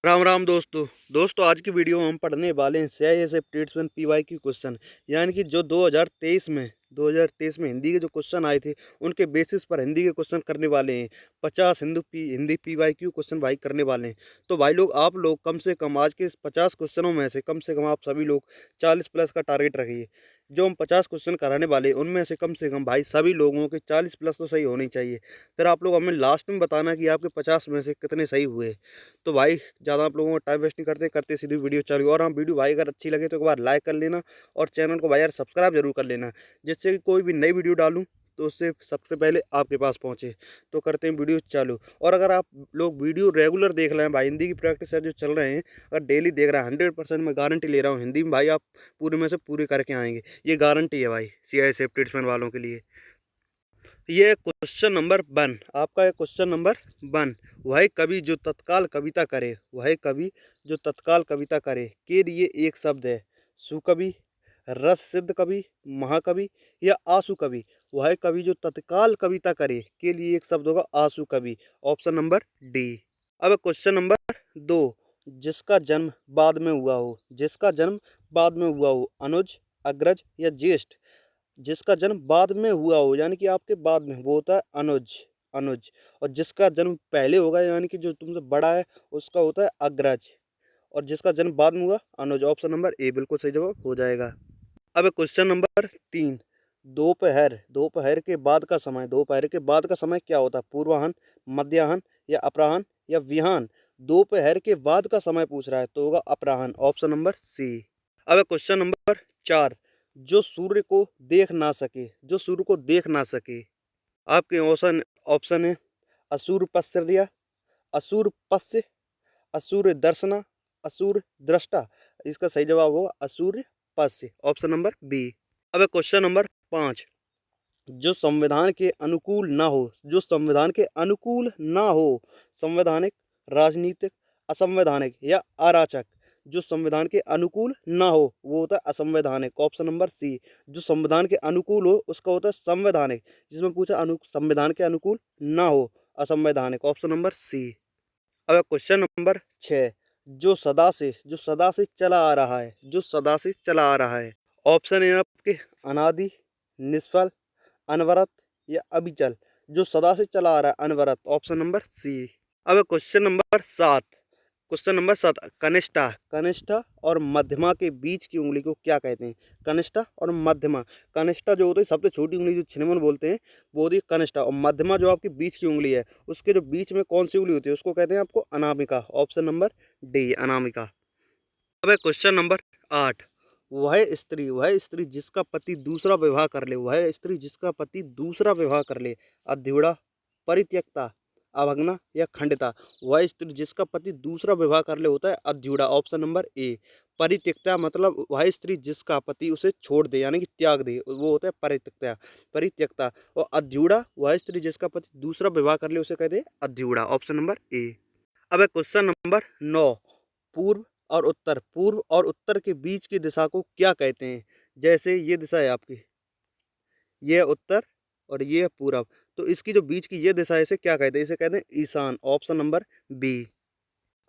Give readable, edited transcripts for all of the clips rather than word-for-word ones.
राम राम दोस्तों आज की वीडियो में हम पढ़ने वाले हैं CIS एप्टीट्यूड PYQ क्वेश्चन। यानी कि जो 2023 में हिंदी के जो क्वेश्चन आए थे उनके बेसिस पर हिंदी के क्वेश्चन करने वाले हैं। 50 हिंदी PYQ क्वेश्चन भाई करने वाले हैं। तो भाई लोग आप लोग कम से कम आज के इस 50 क्वेश्चनों में से कम से कम आप सभी लोग 40 प्लस का टारगेट रखिए। जो हम 50 क्वेश्चन कराने वाले हैं उनमें से कम भाई सभी लोगों के 40 प्लस तो सही होने चाहिए। फिर आप लोग हमें लास्ट में बताना कि आपके 50 में से कितने सही हुए। तो भाई ज़्यादा आप लोगों को टाइम वेस्ट नहीं करते सीधी वीडियो चालू। और हाँ, वीडियो भाई अगर अच्छी लगे तो एक बार लाइक कर लेना और चैनल को भाई यार सब्सक्राइब जरूर कर लेना, जिससे कि कोई भी नई वीडियो डालूँ तो उससे सबसे पहले आपके पास पहुँचे। तो करते हैं वीडियो चालू। और अगर आप लोग वीडियो रेगुलर देख रहे हैं भाई, हिंदी की प्रैक्टिस जो चल रहे हैं, अगर डेली देख रहे हैं 100% मैं गारंटी ले रहा हूँ हिंदी में भाई आप पूरे में से पूरे करके आएंगे। ये गारंटी है भाई CIS एप्टीट्यूड वालों के लिए। ये क्वेश्चन नंबर 1 आपका है। क्वेश्चन नंबर 1, वह कवि जो तत्काल कविता करे, वह कवि जो तत्काल कविता करे के लिए एक शब्द है। सुकवि, रस सिद्ध कवि, महाकवि या आशु कवि। वह कवि जो तत्काल कविता करे के लिए एक शब्द होगा आशु कवि। Option number D. अब क्वेश्चन नंबर 2, जिसका जन्म बाद में हुआ हो, जिसका जन्म बाद में हुआ हो, अनुज, अग्रज या ज्येष्ठ। जिसका जन्म बाद में हुआ हो यानी कि आपके बाद में, वो होता है अनुज। अनुज। और जिसका जन्म पहले होगा यानी कि जो तुमसे बड़ा है उसका होता है अग्रज। और जिसका जन्म बाद में हुआ अनुज। ऑप्शन नंबर ए बिल्कुल सही जवाब हो जाएगा। अब क्वेश्चन नंबर 3, दोपहर, दोपहर के बाद का समय, दोपहर के बाद का समय क्या होता है? पूर्वाह्न, मध्याह्न या अपराह्न या विहान। दोपहर के बाद का समय पूछ रहा है तो होगा अपराह्न। Option number C. अब क्वेश्चन नंबर 4, जो सूर्य को देख ना सके, जो सूर्य को देख ना सके। आपके ऑप्शन ऑप्शन है असूर पश्चर्या, असूर पश्य, असूर्य दर्शना, असूर्य दृष्टा। इसका सही जवाब होगा असूर्य पश्य। Option number B. अब क्वेश्चन नंबर 5, जो संविधान के अनुकूल ना हो, जो संविधान के अनुकूल ना हो। संवैधानिक, राजनीतिक, असंवैधानिक या अराचक। जो संविधान के अनुकूल ना हो वो होता है असंवैधानिक। Option number C. जो संविधान के अनुकूल हो उसका होता है संवैधानिक। जिसमें पूछा संविधान के अनुकूल ना हो, असंवैधानिक। Option number C. अब क्वेश्चन नंबर 6, जो सदा से चला आ रहा है, जो सदा से चला आ रहा है। ऑप्शन है आपके अनादि, निष्फल, अनवरत या अविचल। जो सदा से चला आ रहा है अनवरत। Option number C. अब क्वेश्चन नंबर 7, क्वेश्चन नंबर 7, कनिष्ठा, कनिष्ठा और मध्यमा के बीच की उंगली को क्या कहते हैं? कनिष्ठा और मध्यमा। कनिष्ठा जो होती है सबसे छोटी उंगली, जो छिनमन बोलते हैं, वो होती है कनिष्ठा। और मध्यमा जो आपकी बीच की उंगली है, उसके जो बीच में कौन सी उंगली होती है उसको कहते हैं आपको Anamika. Option number D, Anamika. अब क्वेश्चन नंबर 8, वह स्त्री जिसका पति दूसरा विवाह कर ले, वह स्त्री जिसका पति दूसरा विवाह कर ले। अध्युड़ा, परित्यक्ता, अभग्ना या खंडिता। वह स्त्री जिसका पति दूसरा विवाह कर ले होता है अध्युड़ा। ऑप्शन नंबर ए। परित्यक्ता मतलब वह स्त्री जिसका पति उसे छोड़ दे यानी कि त्याग दे, वो होता है परित्यक्ता। परित्यक्ता। और अध्युड़ा वह स्त्री जिसका पति दूसरा विवाह कर ले उसे कहते हैं अध्युड़ा। ऑप्शन नंबर ए। अब क्वेश्चन नंबर 9, पूर्व और उत्तर, पूर्व और उत्तर के बीच की दिशा को क्या कहते हैं? जैसे ये दिशा है आपकी, ये है उत्तर और ये है पूरब, तो इसकी जो बीच की ये दिशा है इसे क्या कहते हैं? इसे कहते हैं ईशान। Option number B.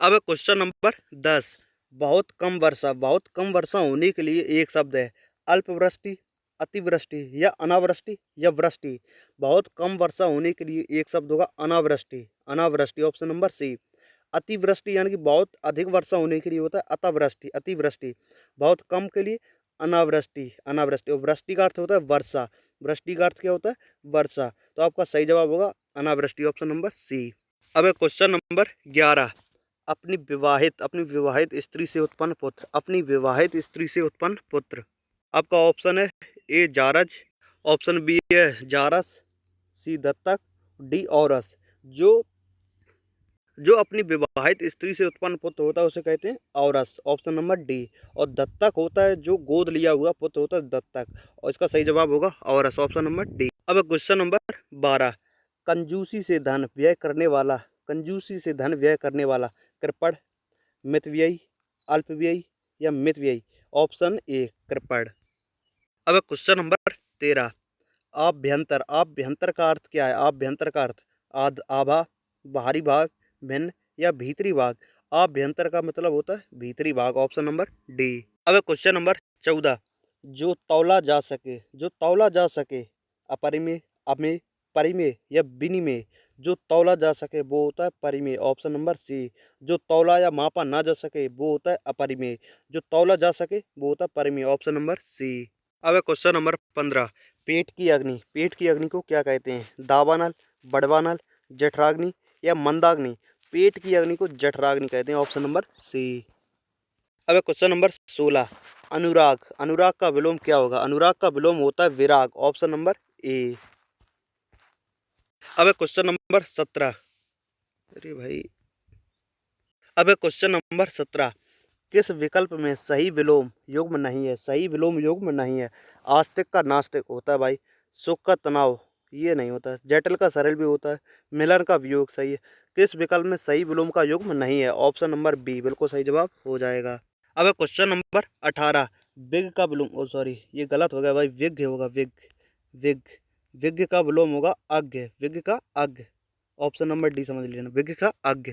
अब क्वेश्चन नंबर 10, बहुत कम वर्षा, बहुत कम वर्षा होने के लिए एक शब्द है। अल्पवृष्टि, अतिवृष्टि या अनावृष्टि या वृष्टि। बहुत कम वर्षा होने के लिए एक शब्द होगा अनावृष्टि। अनावृष्टि। Option number C. अतिवृष्टि यानी कि बहुत अधिक वर्षा होने के लिए होता है अतिवृष्टि। अतिवृष्टि। बहुत कम के लिए अनावृष्टि। अनावृष्टि। और वृष्टि का अर्थ होता है वर्षा। वृष्टि का अर्थ क्या होता है? वर्षा। तो आपका सही जवाब होगा अनावृष्टि। Option number C. अब क्वेश्चन नंबर 11, अपनी विवाहित स्त्री से उत्पन्न पुत्र, अपनी विवाहित स्त्री से उत्पन्न पुत्र। आपका ऑप्शन है ए जारज, ऑप्शन बी है जारस, सी दत्तक, डी औरस। जो जो अपनी विवाहित स्त्री से उत्पन्न पुत्र होता है उसे कहते हैं औरस। Option number D. और दत्तक होता है जो गोद लिया हुआ पुत्र होता है दत्तक। और इसका सही जवाब होगा औरस। Option number D. अब क्वेश्चन नंबर 12, कंजूसी से धन व्यय करने वाला, कंजूसी से धन व्यय करने वाला कृपण, मितव्ययी, अल्पव्ययी या मितव्ययी। ऑप्शन ए कृपण। अब क्वेश्चन नंबर 13, आभ्यंतर, आभ्यंतर का अर्थ क्या है? आभ्यंतर का अर्थ आभा, बाहरी भाग, भिन्न या भीतरी भाग। आभ्यंतर का मतलब होता है भीतरी भाग, ऑप्शन नंबर डी। अब क्वेश्चन नंबर 14, जो तौला जा सके, जो तौला जा सके, अपरिमेय, अमेय, परिमेय या विनिमेय। जो तौला जा सके वो होता है परिमेय, ऑप्शन नंबर सी। जो तौला या मापा ना जा सके वो होता है अपरिमेय, जो तौला जा सके वो होता है परिमेय, ऑप्शन नंबर सी। अब है क्वेश्चन नंबर 15, पेट की अग्नि, पेट की अग्नि को क्या कहते हैं? दावानल, बड़वानल, जठराग्नि या मंदाग्नि। पेट की अग्नि को जठराग्नि कहते हैं, ऑप्शन नंबर सी। अब है क्वेश्चन नंबर 16, अनुराग, अनुराग का विलोम क्या होगा? अनुराग का विलोम होता है विराग, ऑप्शन नंबर ए। अब है क्वेश्चन नंबर 17, अरे भाई, अब है क्वेश्चन नंबर 17, किस विकल्प में सही विलोम युग्म नहीं है? सही विलोम युग्म नहीं है। आस्तिक का नास्तिक होता है भाई, सुख का तनाव ये नहीं होता है, जटिल का सरल भी होता है, मिलन का वियोग सही है। किस विकल्प में सही विलोम का युग्म नहीं है? ऑप्शन नंबर बी बिल्कुल सही जवाब हो जाएगा। अब है क्वेश्चन नंबर 18, विग का विलोम, ओ सॉरी ये गलत हो गया भाई, विग होगा, विग, विग, विग का विलोम होगा अज्ञ, विग का अज्ञ, ऑप्शन नंबर डी समझ लेना, विग का अज्ञ।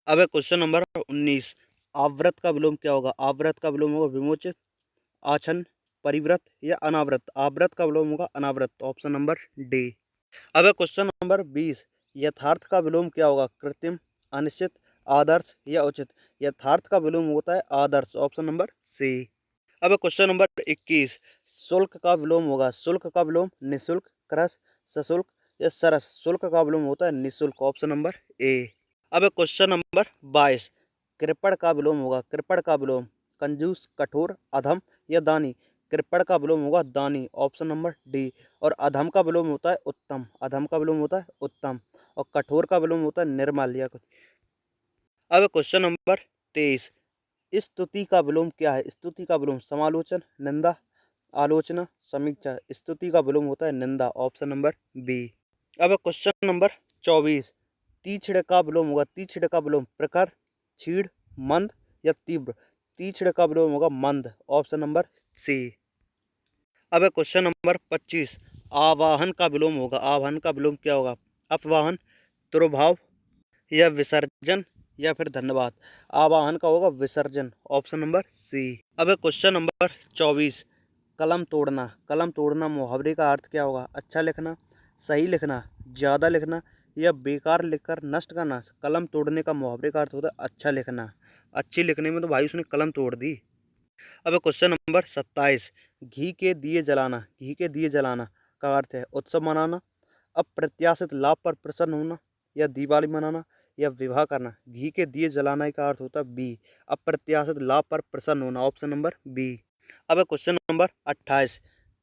अब है क्वेश्चन नंबर 19, आवृत का विलोम क्या होगा? आवृत का विलोम होगा विमोचित, आछन्न, परिव्रत या अनावृत। आवृत का विलोम होगा अनावृत, ऑप्शन नंबर डी। अब है क्वेश्चन नंबर 20, यथार्थ का विलोम क्या होगा? कृत्रिम, अनिश्चित, आदर्श या उचित। यथार्थ का विलोम होता है आदर्श, ऑप्शन नंबर सी। अब है क्वेश्चन नंबर 21, शुल्क का विलोम होगा, शुल्क का विलोम निःशुल्क, क्रस, सशुल्क या सरस। शुल्क का विलोम होता है निःशुल्क, ऑप्शन नंबर ए। अब है क्वेश्चन नंबर 22, कृपण का विलोम होगा, कृपण का विलोम कंजूस, कठोर, अधम या दानी। कृपण का विलोम होगा दानी, ऑप्शन नंबर डी। और अधम का विलोम होता है उत्तम, अधम का विलोम होता है उत्तम। और कठोर का विलोम होता है निर्मल या कुछ। अब है क्वेश्चन नंबर 23, स्तुति का विलोम क्या है? स्तुति का विलोम समालोचन, निंदा, आलोचना, समीक्षा। स्तुति का विलोम होता है निंदा, ऑप्शन नंबर बी। अब है क्वेश्चन नंबर 24, तीक्ष्ण का विलोम होगा, तीक्ष्ण का विलोम प्रखर, क्षीण, मंद या तीव्र। तीक्ष्ण का विलोम होगा मंद, ऑप्शन नंबर सी। अब है क्वेश्चन नंबर 25, आवाहन का विलोम होगा, आवाहन का विलोम क्या होगा? अपवाहन, तिरोभाव या विसर्जन या फिर धन्यवाद। आवाहन का होगा विसर्जन, ऑप्शन नंबर सी। अब है क्वेश्चन नंबर 24, कलम तोड़ना, कलम तोड़ना मुहावरे का अर्थ क्या होगा? अच्छा लिखना, सही लिखना, ज़्यादा लिखना या बेकार लिखकर नष्ट करना। कलम तोड़ने का मुहावरे का अर्थ होता है अच्छा लिखना। अच्छी लिखने में तो भाई उसने कलम तोड़ दी। अब है क्वेश्चन नंबर 27, घी के दिए जलाना, घी के दिए जलाना का अर्थ है उत्सव मनाना, अप्रत्याशित लाभ पर प्रसन्न होना या दिवाली मनाना या विवाह करना। घी के दिए जलाना का अर्थ होता है बी, अप्रत्याशित लाभ पर प्रसन्न होना, ऑप्शन नंबर बी। अब है क्वेश्चन नंबर 28,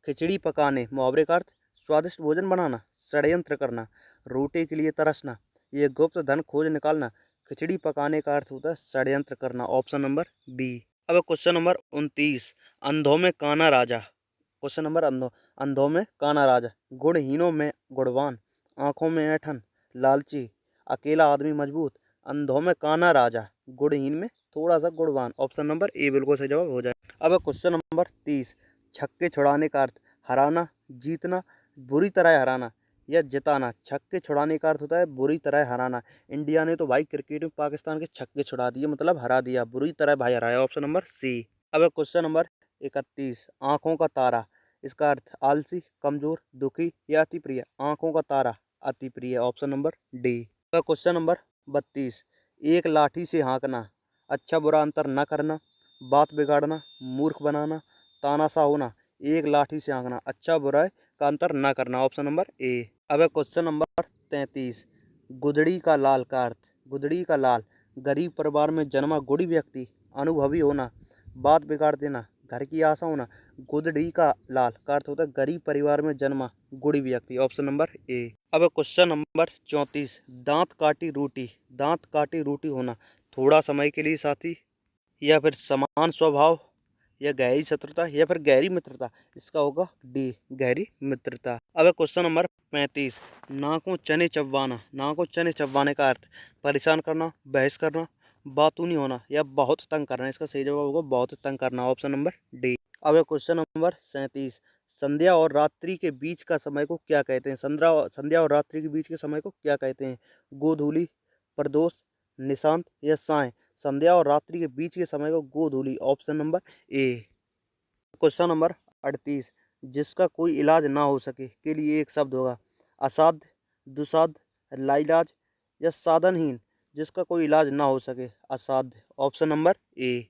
खिचड़ी पकाने मुहावरे का अर्थ स्वादिष्ट भोजन बनाना, षड्यंत्र करना, रोटी के लिए तरसना, ये गुप्त धन खोज निकालना। खिचड़ी पकाने का अर्थ होता है षड्यंत्र करना, ऑप्शन नंबर बी। अब क्वेश्चन नंबर 29, अंधों में काना राजा। क्वेश्चन नंबर अंधों में काना राजा, गुणहीनों में गुणवान, आंखों में ऐंठन, लालची, अकेला आदमी मजबूत। अंधों में काना राजा, गुणहीन में थोड़ा सा गुणवान, ऑप्शन नंबर ए बिल्कुल सही जवाब हो जाए। अब क्वेश्चन नंबर 30, छक्के छुड़ाने का अर्थ हराना, जीतना, बुरी तरह हराना या जिताना। छक्के छुड़ाने का अर्थ होता है बुरी तरह हराना। इंडिया ने तो भाई क्रिकेट में पाकिस्तान के छक्के छुड़ा दिए, मतलब हरा दिया, बुरी तरह भाई हराया, ऑप्शन नंबर सी। अब क्वेश्चन नंबर 31, आंखों का तारा, इसका अर्थ आलसी, कमजोर, दुखी या अति प्रिय। आंखों का तारा अति प्रिय, ऑप्शन नंबर डी। अब क्वेश्चन नंबर 32, एक लाठी से हाँकना, अच्छा बुरा अंतर न करना, बात बिगाड़ना, मूर्ख बनाना, तानाशाह होना। एक लाठी से हाँकना, अच्छा बुरा का अंतर न करना, ऑप्शन नंबर ए। अब क्वेश्चन नंबर 33, गुदड़ी का लाल का अर्थ, गुदड़ी का लाल गरीब परिवार में जन्मा गुड़ी व्यक्ति, अनुभवी होना, बात बिगाड़ देना, घर की आशा होना। गुदड़ी का लाल का अर्थ होता है गरीब परिवार में जन्मा गुड़ी व्यक्ति, ऑप्शन नंबर ए। अब क्वेश्चन नंबर 34, दांत काटी रोटी, दांत काटी रोटी होना, थोड़ा समय के लिए साथी या फिर समान स्वभाव या गहरी शत्रुता या फिर गहरी मित्रता। इसका होगा डी, गहरी मित्रता। अब क्वेश्चन नंबर 35, नाकों चने चबवाना, नाकों चने चबवाने का अर्थ परेशान करना, बहस करना, बातूनी होना या बहुत तंग करना। इसका सही जवाब होगा बहुत तंग करना, ऑप्शन नंबर डी। अब क्वेश्चन नंबर 37, संध्या और रात्रि के बीच का समय को क्या कहते हैं? संध्या और रात्रि के बीच के समय को क्या कहते हैं? गोधूली, प्रदोष, निशांत या साय। संध्या और रात्रि के बीच के समय को गोधूली, option number A. Question number 38, जिसका कोई इलाज ना हो सके के लिए एक शब्द होगा। असाध्य, दुसाध्य, लाइलाज या साधनहीन। जिसका कोई इलाज ना हो सके, असाध्य, ऑप्शन नंबर ए।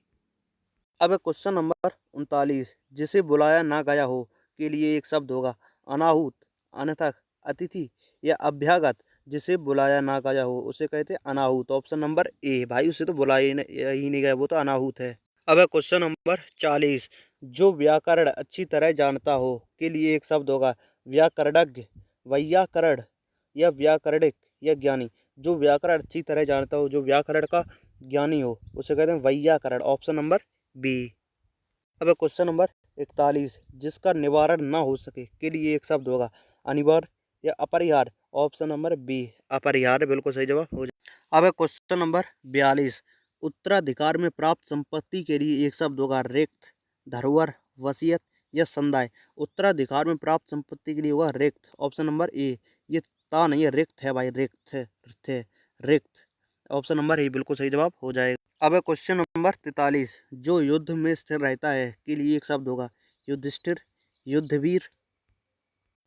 अब क्वेश्चन नंबर 39, जिसे बुलाया ना गया हो के लिए एक शब्द होगा। अनाहूत, अनथक, अतिथि या अभ्यागत। जिसे बुलाया ना गया हो उसे कहते हैं अनाहूत, ऑप्शन नंबर ए। भाई उसे तो बुलाया ही नहीं गया, वो तो अनाहूत है। अब क्वेश्चन नंबर 40, जो व्याकरण अच्छी तरह जानता हो के लिए एक शब्द होगा। व्याकरणज्ञ, वैयाकरण या व्याकरणिक या ज्ञानी। जो व्याकरण अच्छी तरह जानता हो, जो व्याकरण का ज्ञानी हो, उसे कहते हैं वैयाकरण, ऑप्शन नंबर बी। अब क्वेश्चन नंबर 41, जिसका निवारण ना हो सके के लिए एक शब्द होगा। अनिवार्य या अपरिहार्य, ऑप्शन नंबर बी, अपरिहार्य, बिल्कुल सही जवाब हो जाए। अब क्वेश्चन नंबर 42, उत्तराधिकार में प्राप्त संपत्ति के लिए एक शब्द होगा। रिक्त, धरोहर, वसीयत या संदाय। उत्तराधिकार में प्राप्त संपत्ति के लिए होगा रिक्त, ऑप्शन नंबर ए। ये ता नहीं है, रिक्त है भाई, रिक्त है, रिक्त, ऑप्शन नंबर ए बिल्कुल सही जवाब हो जाएगा। अब क्वेश्चन नंबर 43, जो युद्ध में स्थिर रहता है के लिए एक शब्द होगा। युधिष्ठिर, युद्धवीर।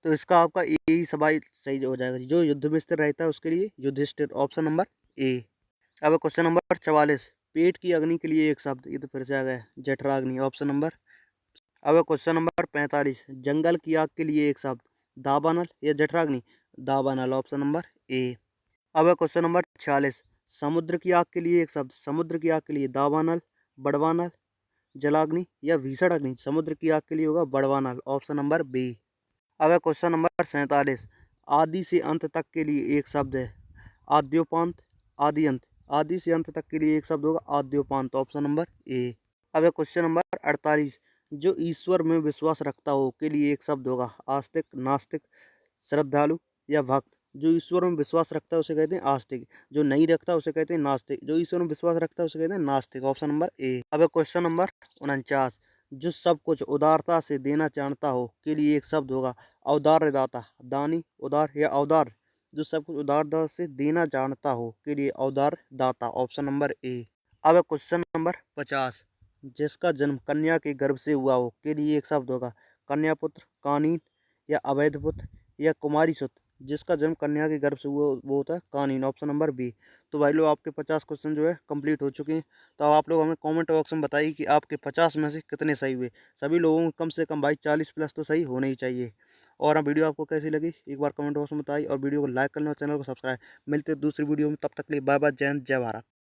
तो इसका आपका ए ही सवाल सही हो जाएगा। जो युद्ध में स्थिर रहता है उसके लिए युधिष्ठिर, ऑप्शन नंबर ए। अब क्वेश्चन नंबर 44, पेट की अग्नि के लिए एक शब्द, ये तो फिर से आ गया, जठराग्नि, ऑप्शन नंबर। अब क्वेश्चन नंबर 45, जंगल की आग के लिए एक शब्द। दावानल या जठराग्नि, दावानल, ऑप्शन नंबर ए। अब क्वेश्चन नंबर 46, समुद्र की आग के लिए एक शब्द। समुद्र की आग के लिए दावानल, बड़वानल, जलाग्नि या भीषण अग्नि। समुद्र की आग के लिए होगा बड़वानल, ऑप्शन नंबर बी। अब क्वेश्चन नंबर 47, आदि से अंत तक के लिए एक शब्द है। आद्योपांत, आदि अंत। आदि से अंत तक के लिए एक शब्द होगा आद्योपांत, ऑप्शन नंबर ए। अब क्वेश्चन नंबर 48, जो ईश्वर में विश्वास रखता हो के लिए एक शब्द होगा। आस्तिक, नास्तिक, श्रद्धालु या भक्त। जो ईश्वर में विश्वास रखता है उसे कहते हैं आस्तिक, जो नहीं रखता उसे कहते हैं नास्तिक। जो ईश्वर में विश्वास रखता है उसे कहते हैं नास्तिक, ऑप्शन नंबर ए। अब क्वेश्चन नंबर 49, जो सब कुछ उदारता से देना जानता हो के लिए एक शब्द होगा। औदार्य दाता, दानी, उदार या औदार। जो सब कुछ उदारता से देना जानता हो के लिए औदार दाता, ऑप्शन नंबर ए। अब क्वेश्चन नंबर 50, जिसका जन्म कन्या के गर्भ से हुआ हो के लिए एक शब्द होगा। कन्यापुत्र, कानीन या अवैध पुत्र या कुमारी सुत। जिसका जन्म कन्या के गर्भ से हुआ वो होता है कानीन, ऑप्शन नंबर बी। तो भाई लोग आपके 50 क्वेश्चन जो है कंप्लीट हो चुके हैं। तो अब आप लोग हमें कमेंट बॉक्स में बताइए कि आपके 50 में से कितने सही हुए। सभी लोगों को कम से कम भाई 40 प्लस तो सही होने ही चाहिए। और वीडियो आपको कैसी लगी एक बार कमेंट बॉक्स में बताइए, और वीडियो को लाइक कर लें और चैनल को सब्सक्राइब। मिलते हैं दूसरी वीडियो में, तब तक के लिए बाय बाय, जय हिंद, जय भारत।